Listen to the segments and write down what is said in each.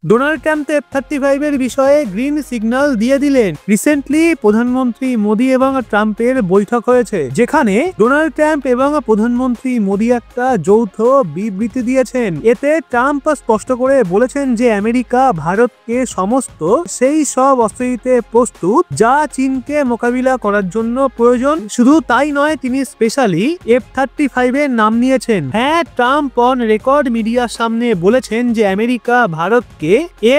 Donald Trump F-35 এর বিষয়ে green signal দিয়ে দিলেন। রিসেন্টলি প্রধানমন্ত্রী মোদি এবং ট্রাম্পের বৈঠক হয়েছে, যেখানে ডোনাল্ড ট্রাম্প এবং প্রধানমন্ত্রী মোদি একটা যৌথ বিবৃতি দিয়েছেন। এতে ট্রাম্প স্পষ্ট করে বলেছেন যে আমেরিকা ভারতকে সমস্ত সেই সব অস্ত্র দিতে প্রস্তুত যা চীনকে মোকাবিলা করার জন্য প্রয়োজন। শুধু তাই নয়, তিনি স্পেশালি F-35 এর নাম নিয়েছেন। হ্যাঁ, ট্রাম্প অন রেকর্ড মিডিয়ার সামনে বলেছেন যে আমেরিকা ভারতকে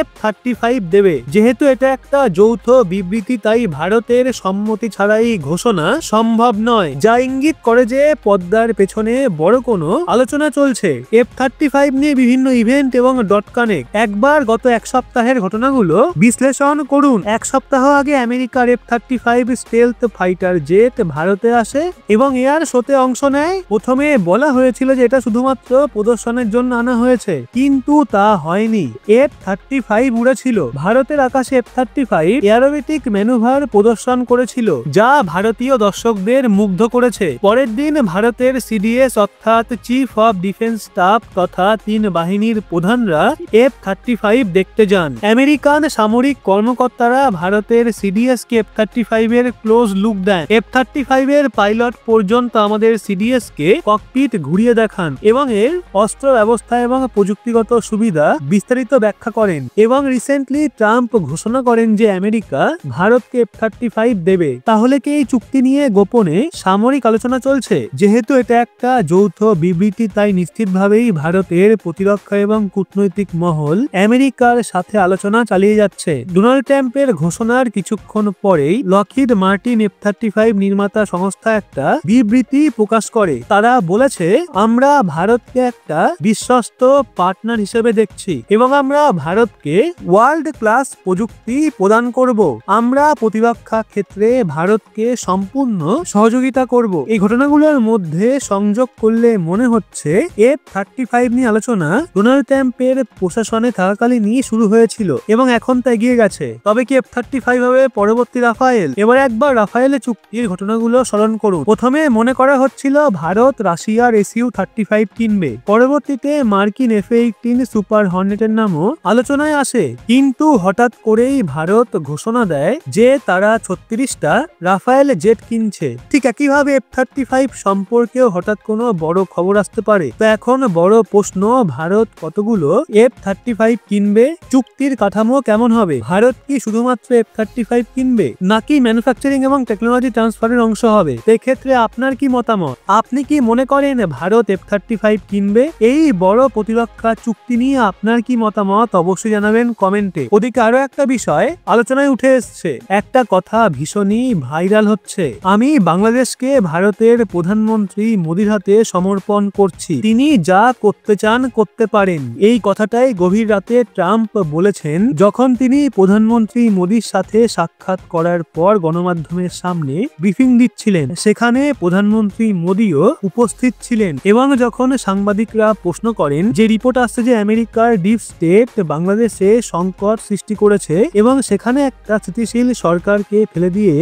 F-35 দেবে। যেহেতু এটা একটা যৌথ বিবৃতি, তাই ভারতের সম্মতি ছাড়াই ঘোষণা সম্ভব নয়, যা ইঙ্গিত করে যে পদ্মার পেছনে বড় কোনো আলোচনা চলছে। F-35 নিয়ে বিভিন্ন ইভেন্ট এবং .connect একবার গত এক সপ্তাহের ঘটনাগুলো বিশ্লেষণ করুন। এক সপ্তাহ আগে আমেরিকার F-35 স্টেলথ ফাইটার জেট ভারতে আসে এবং এয়ার শোতে অংশ নেয়। প্রথমে বলা হয়েছিল যে এটা শুধুমাত্র প্রদর্শনের জন্য আনা হয়েছে, কিন্তু তা হয়নি। F-35 উড়েছিল ভারতের আকাশে। F-35 এয়ারোবেটিক ম্যানুভার প্রদর্শন করেছিল, যা ভারতীয় দর্শকদের মুগ্ধ করেছে। পরের দিন ভারতের সিডিএস অর্থাৎ চিফ অফ ডিফেন্স স্টাফ তথা 3 বাহিনীর প্রধানরা F-35 দেখতে যান। আমেরিকান সামরিক কর্মকর্তারা ভারতের সিডিএস কে F-35 এর ক্লোজ লুক দেন। F-35 এর পাইলট পর্যন্ত আমাদের সিডিএস কে ককপিট ঘুরিয়ে দেখান এবং এর অস্ত্র ব্যবস্থা এবং প্রযুক্তিগত সুবিধা বিস্তারিত ব্যাখ্যা করেন। এবং রিসেন্টলি ট্রাম্প ঘোষণা করেন যে আমেরিকা ভারতকে F-35 দেবে। তাহলে কি এই চুক্তি নিয়ে গোপনে সামরিক আলোচনা চলছে? যেহেতু এটা একটা যৌথ বিবৃতি, তাই নিশ্চিতভাবেই ভারতের প্রতিরক্ষা এবং কূটনৈতিক মহল আমেরিকার সাথে আলোচনা চালিয়ে যাচ্ছে। ডোনাল্ড ট্রাম্পের ঘোষণার কিছুক্ষণ পরেই লকহিড মার্টিন F-35 নির্মাতা সংস্থা একটা বিবৃতি প্রকাশ করে। তারা বলেছে, আমরা ভারতকে একটা বিশ্বস্ত পার্টনার হিসেবে দেখছি এবং আমরা ভারতকে ওয়ার্ল্ড ক্লাস প্রযুক্তি প্রদান করব। আমরা প্রতিরক্ষা ক্ষেত্রে ভারতকে সম্পূর্ণ সহযোগিতা করব। এই ঘটনাগুলোর মধ্যে সংযোগ করলে মনে হচ্ছে F-35 নিয়ে আলোচনা ডোনাল্ড ট্রাম্পের প্রশাসনে থাকাকালীনই শুরু হয়েছিল এবং এখন তা এগিয়ে গেছে। তবে কি F-35 হবে পরবর্তী রাফায়েল? এবার একবার রাফায়েলের চুক্তির ঘটনাগুলো স্মরণ করুন। প্রথমে মনে করা হচ্ছিল ভারত রাশিয়ার Su-35 কিনবে। পরবর্তীতে মার্কিন F-18 সুপার হর্নেটের নামও আলোচনায় আসে, কিন্তু হঠাৎ করেই ভারত ঘোষণা দেয় যে তারা 36টা রাফায়েল জেট কিনছে। ঠিক একইভাবে F-35 সম্পর্কেও হঠাৎ কোনো বড় খবর আসতে পারে। তো এখন বড় প্রশ্ন, ভারত কতগুলো F-35 কিনবে? চুক্তির কাঠামো কেমন হবে? ভারত কি শুধুমাত্র F-35 কিনবে নাকি ম্যানুফ্যাকচারিং এবং টেকনোলজি ট্রান্সফারের অংশ হবে? এক্ষেত্রে আপনার কি মতামত? আপনি কি মনে করেন ভারত F-35 কিনবে? এই বড় প্রতিরক্ষা চুক্তি নিয়ে আপনার কি মতামত অবশ্যই জানাবেন কমেন্টে। ওদিকে আরো একটা বিষয় আলোচনায় উঠে এসছে, একটা কথা ভীষণই ভাইরাল হচ্ছে। আমি বাংলাদেশকে ভারতের প্রধানমন্ত্রী মোদির হাতে সমর্পণ করছি, তিনি যা করতে চান করতে পারেন। এই কথাটাই গভীর রাতে ট্রাম্প বলেছেন যখন তিনি প্রধানমন্ত্রী মোদির সাথে সাক্ষাৎ করার পর গণমাধ্যমের সামনে ব্রিফিং দিচ্ছিলেন। সেখানে প্রধানমন্ত্রী মোদিও উপস্থিত ছিলেন এবং যখন সাংবাদিকরা প্রশ্ন করেন যে রিপোর্ট আসছে যে আমেরিকার ডিপ স্টেট বাংলাদেশে সংকট সৃষ্টি করেছে এবং সেখানে একটা স্থিতিশীল সরকারকে ফেলে দিয়ে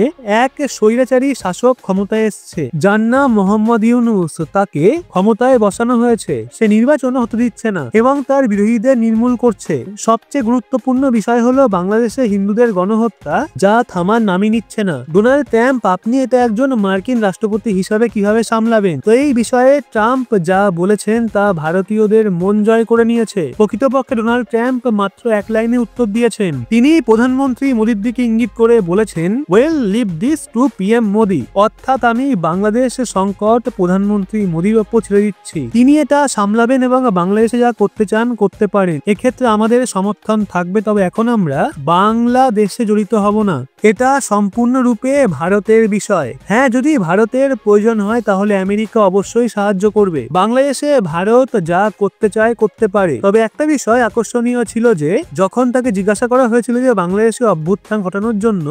এক স্বৈরাচারী শাসক ক্ষমতায় এসছে যার নাম মোহাম্মদ ইউনূস, তাকে ক্ষমতায় বসানো হয়েছে। সে নির্বাচনও হতে দিচ্ছে না এবং তার বিরোধীদের নির্মূল করছে। সবচেয়ে গুরুত্বপূর্ণ বিষয় হলো বাংলাদেশে হিন্দুদের গণহত্যা, যা থামার নামই নিচ্ছে না। ডোনাল্ড ট্রাম্প, আপনি এটা একজন মার্কিন রাষ্ট্রপতি হিসাবে কিভাবে সামলাবেন? তো এই বিষয়ে ট্রাম্প যা বলেছেন তা ভারতীয়দের মন জয় করে নিয়েছে। প্রকৃতপক্ষে ডোনাল্ড ট্রাম্প মাত্র এক লাইনে উত্তর দিয়েছেন। তিনি প্রধানমন্ত্রী মোদির দিকে ইঙ্গিত করে বলেছেন, well leave this to PM Modi, অর্থাৎ আমি বাংলাদেশ সংকট প্রধানমন্ত্রী মোদির ওপর ছেড়ে দিচ্ছি। তিনি এটা সামলাবেন এবং বাংলাদেশে যা করতে চান করতে পারেন। এক্ষেত্রে আমাদের সমর্থন থাকবে, তবে এখন আমরা বাংলাদেশে জড়িত হব না। এটা সম্পূর্ণরূপে ভারতের বিষয়। হ্যাঁ, যদি ভারতের প্রয়োজন হয় তাহলে আমেরিকা অবশ্যই সাহায্য করবে। বাংলাদেশে ভারত যা করতে চায় করতে পারে। তবে একটা বিষয় আকর্ষণীয় ছিল যে যখন তাকে জিজ্ঞাসা করা হয়েছিল যে বাংলাদেশে অভ্যুত্থান ঘটানোর জন্য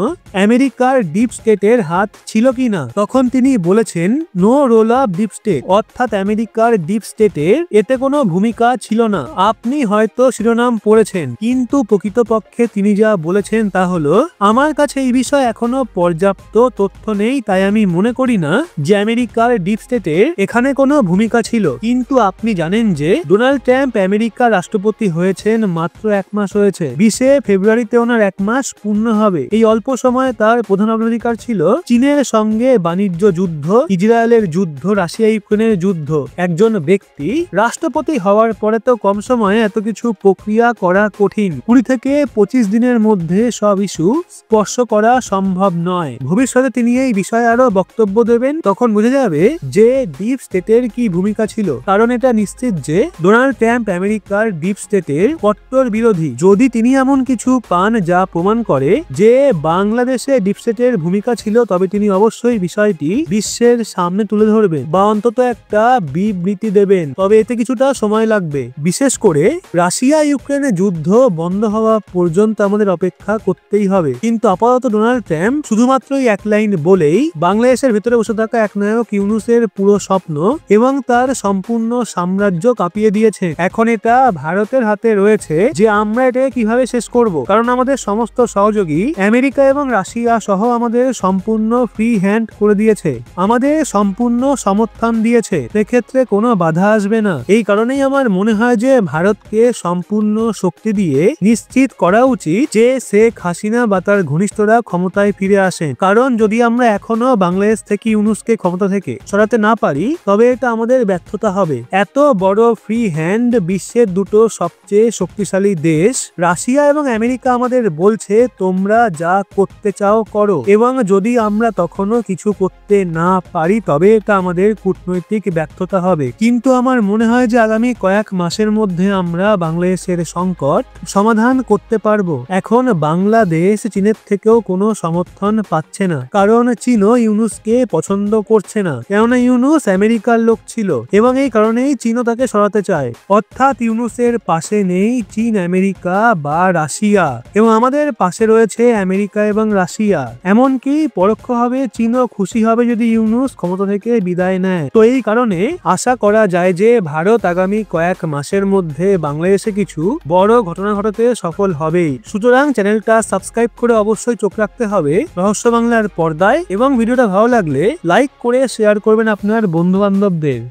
আমেরিকার ডিপ স্টেটের হাত ছিল কিনা, তখন তিনি বলেছেন no role of deep state, অর্থাৎ আমেরিকার ডিপ স্টেটের এতে কোনো ভূমিকা ছিল না। আপনি হয়তো শিরোনাম পড়েছেন, কিন্তু প্রকৃতপক্ষে তিনি যা বলেছেন তা হলো, আমার কাছে এই বিষয়ে এখনো পর্যাপ্ত তথ্য নেই, তাই আমি মনে করি না যে আমেরিকার ডিপ স্টেটের এখানে কোনো ভূমিকা ছিল। কিন্তু আপনি জানেন যে ডোনাল্ড ট্রাম্প আমেরিকার রাষ্ট্রপতি হয়েছেন মাত্র 1 মাস হয়েছে। 20 ফেব্রুয়ারিতে ওনার 1 মাস পূর্ণ হবে। এই অল্প সময়ে তার প্রধান অগ্রাধিকার ছিল চীনের সঙ্গে বাণিজ্য যুদ্ধ, ইসরায়েলের যুদ্ধ, রাশিয়া ইউক্রেনের যুদ্ধ। একজন ব্যক্তি রাষ্ট্রপতি হওয়ার পরে তো কম সময়ে এত কিছু প্রক্রিয়া করা কঠিন। 20 থেকে 25 দিনের মধ্যে সব ইস্যু স্পর্শ করা সম্ভব নয়। ভবিষ্যতে তিনি এই বিষয়ে আরো বক্তব্য দেবেন, তখন বোঝা যাবে যে ডিপ স্টেটের কি ভূমিকা ছিল। কারণ এটা নিশ্চিত যে ডোনাল্ড ট্রাম্প আমেরিকার ডিপ স্টেটের কট্টর বিরোধী। যদি তিনি এমন কিছু পান যা প্রমাণ করে যে বাংলাদেশে ডিপ স্টেটের ভূমিকা ছিল, তবে তিনি অবশ্যই বিষয়টি বিশ্বের সামনে তুলে ধরবেন বা অন্তত একটা বিবৃতি দেবেন। তবে এতে কিছুটা সময় লাগবে। বিশেষ করে রাশিয়া ইউক্রেনের যুদ্ধ বন্ধ হওয়া পর্যন্ত আমাদের অপেক্ষা করতেই হবে। কিন্তু আপাতত ডোনাল্ড ট্রাম্প শুধুমাত্রই এক লাইন বলেই বাংলাদেশের ভেতরে বসে থাকা একনায়ক ইউনূসের পুরো স্বপ্ন এবং তার সম্পূর্ণ সাম্রাজ্য কাঁপিয়ে দিয়েছে। এখন এটা ভারতের হাতে রয়েছে যে আমরা এটাকে কিভাবে শেষ করব। কারণ আমাদের সমস্ত সহযোগী আমেরিকা এবং রাশিয়া সহ আমাদের সম্পূর্ণ ফ্রি হ্যান্ড করে দিয়েছে, আমাদের সম্পূর্ণ সমর্থন দিয়েছে। সেক্ষেত্রে কোনো বাধা আসবে না। এই কারণেই আমার মনে হয় যে ভারতকে সম্পূর্ণ শক্তি দিয়ে নিশ্চিত করা উচিত যে শেখ হাসিনা বা তার ঘনিষ্ঠরা ক্ষমতায় ফিরে আসে। কারণ যদি আমরা এখনো বাংলাদেশ থেকে ইউনূসকে ক্ষমতা থেকে সরাতে না পারি, তবে এটা আমাদের ব্যর্থতা হবে। এত বড় ফ্রি হ্যান্ড বিশ্বের দুটো সবচেয়ে শক্তিশালী দেশ রাশিয়া এবং আমেরিকা আমাদের বলছে তোমরা যা করতে চাও করো, এবং যদি আমরা তখনও কিছু করতে না পারি তবে এটা আমাদের কূটনৈতিক ব্যর্থতা হবে। কিন্তু আমার মনে হয় যে আগামী কয়েক মাসের মধ্যে আমরা বাংলাদেশের সংকট সমাধান করতে পারবো। এখন বাংলাদেশ চীনের থেকেও কোনো সমর্থন পাচ্ছে না, কারণ চীনও ইউনূসকে পছন্দ করছে না। কেননা ইউনূস আমেরিকার লোক ছিল এবং এই কারণেই চীনও তাকে সরাতে চায়। অর্থাৎ ইউনূসের পাশে নেই চীন, আমেরিকা বা রাশিয়া, এবং আমাদের পাশে রয়েছে আমেরিকা এবং রাশিয়া। এমনকি পরোক্ষভাবে চীনও খুশি হবে যদি ইউনূস ক্ষমতা থেকে বিদায় নেয়। তো এই কারণে আশা করা যায় যে ভারত আগামী কয়েক মাসের মধ্যে বাংলাদেশে কিছু বড় ঘটনা ঘটাতে সফল হবেই। সুতরাং চ্যানেলটা সাবস্ক্রাইব করে অবশ্যই চোখ রাখতে হবে রহস্য বাংলার পর্দায়, এবং ভিডিওটা ভালো লাগলে লাইক করে শেয়ার করবেন আপনার বন্ধু বান্ধবদের।